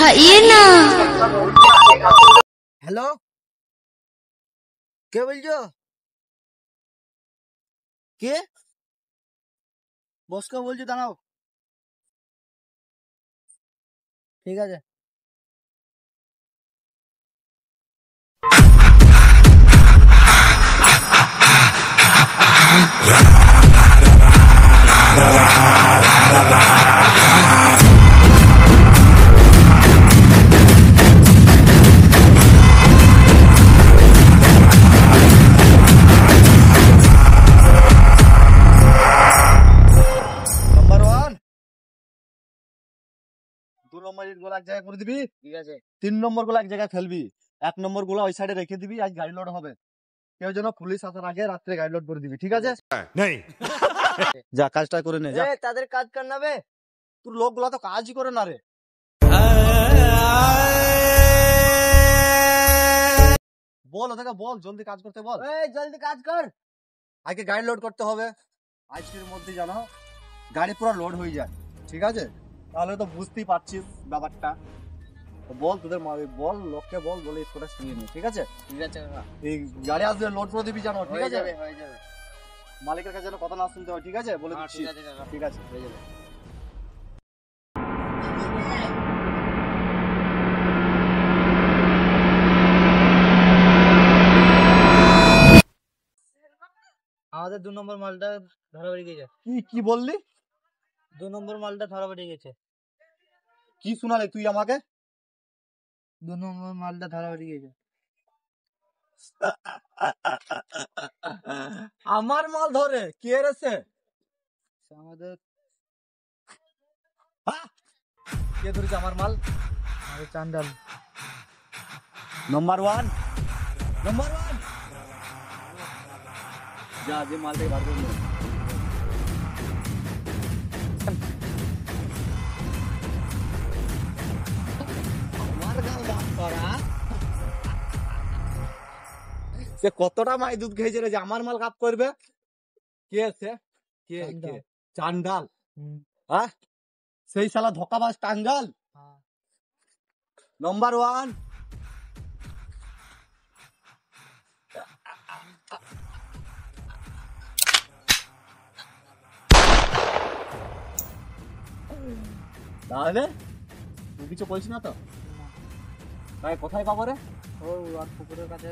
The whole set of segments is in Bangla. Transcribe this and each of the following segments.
उठाइए ना। হ্যালো, কে বলছো? কে? বসকে বলছি, দাঁড়াও। ঠিক আছে। নাম্বার 1 2 নম্বর ইট গুলো এক জায়গায় করে দিবি, ঠিক আছে। 3 নম্বর গুলো এক জায়গায় ফেলবি, 1 নম্বর গুলো ওই সাইডে রেখে দিবি। আজ গাড়ি লোড হবে, কেউ যেন পুলিশ আসার আগে রাত্রে গাড়ি লোড করে দিবি, ঠিক আছে? नहीं যা কাজটা করে নে, যা। তাদের কাজ কর না বে, তোর লোকগুলো তো কাজই করে না রে। বল ওদেরকে, বল জলদি কাজ করতে বল। জলদি কাজ কর, আগে গাড়ি লোড করতে হবে। আজকের মধ্যে জানো গাড়ি পুরো লোড হয়ে যায়, ঠিক আছে? তাহলে তো বুঝতেই পারছিস ব্যাপারটা। তো বল তোদের বল, লোককে বল, বলে করে শুনিয়ে নি, ঠিক আছে? ঠিক আছে, এই গাড়ি আসবে লোড করে দিবি জানো, ঠিক আছে? হয়ে যাবে। মালিকের কাছে যেন কথা না শুনতে হয়, ঠিক আছে? বলে দিচ্ছি, ঠিক আছে, হয়ে যাবে। আমাদের 2 নম্বর মালটা ধরা পড়ে গেছে। কি বললি? 2 নম্বর মালটা ধরা পড়ে গেছে। কি শোনালে তুই আমাকে? 2 নম্বর মালটা ধরা পড়ে গেছে। আমার মাল ধরে কে রেছে? আমাদের কে ধরেছে আমার মাল? আমাদের চান্ডাল। নাম্বার 1 যা, যে মালটাই বার করে নে। আমার গাল বাদ করা, সে কতটা মাই দুধ খেয়েছে রে যে আমার মাল কাপ করবে? কে আছে? কে? চান্ডাল। হ্যাঁ, সেই শালা ধোকাবাজ টাঙ্গাল। নাম্বার 1 তাহলে তুই কিছু বলছিস না তো? ভাই কোথায় পাবো রে? ও আর পুকুরের কাছে।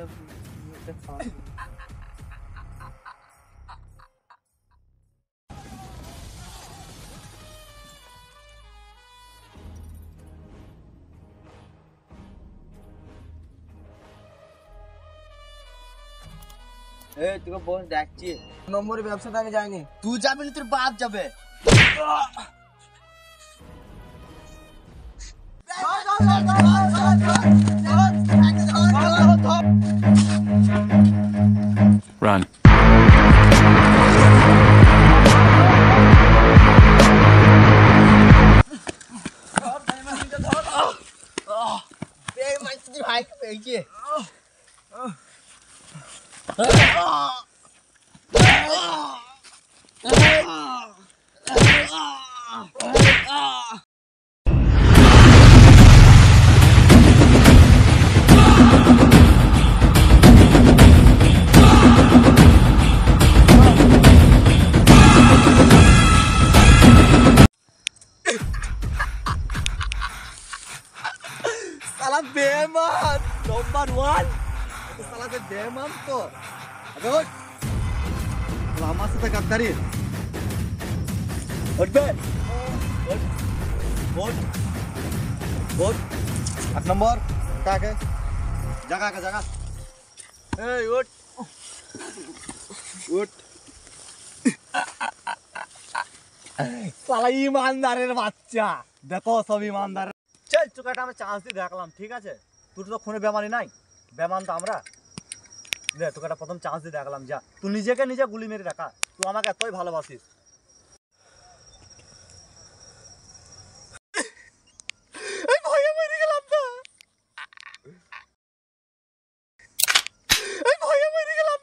তোকে বস ডাকছি, নম্বরের ব্যবসাটা আগে যায়নি। তুই যাবি না, তোর বাপ যাবে। run ভাই পেয়েছি। সালা বেমান নাম্বার 1, সালা যে বেমান তো। আবে ওঠ, আমার সাথে গাদ্দারি। উঠবে, ওঠ ওঠ ওঠ। 1 নম্বর কাকে জায়গা কে জায়গা। এই ওঠ ওঠ। সালা ইমানদারের বাচ্চা, দেখো সব ইমানদার। চল চুকাটা আমি চান্স দিয়ে দেখলাম, ঠিক আছে? তোর তো খুনে বেমানি নাই, বেমান তো আমরা। দে তোকে একটা প্রথম চান্স দিয়ে দেখলাম, যা তুই নিজেকে নিজে গুলি মেরে রাখা। তুই আমাকে এতই ভালোবাসিস। ভয়ে মরে গেলাম না, ভয়ে মরে গেলাম।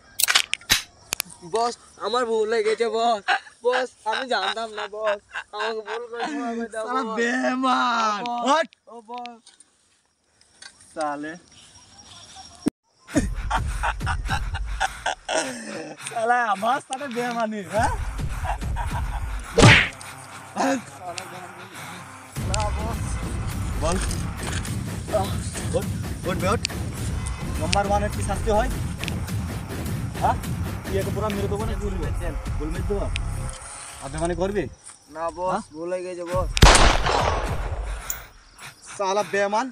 বস আমার ভুল হয়ে গেছে বস, বস আমি জানতাম না বস, আমাকে ভুল করে ক্ষমা করে দাও। সালা বেমান, ওঠ ও বল साले साला आवाज साले बेमानी है বল গুড বেট নাম্বার 1 এর কি শাস্তি হয় হ্যাঁ তুই একে পুরো মেরে দেবো না গুল মেরে দেবো আর বেমানি করবি না বস ভুল হয়ে গেছে বস साला बेमान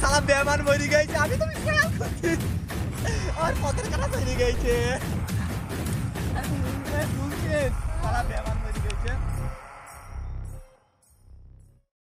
साला बेमान मरी गई अभी तो और पत्थर करा चली गई साला बेमान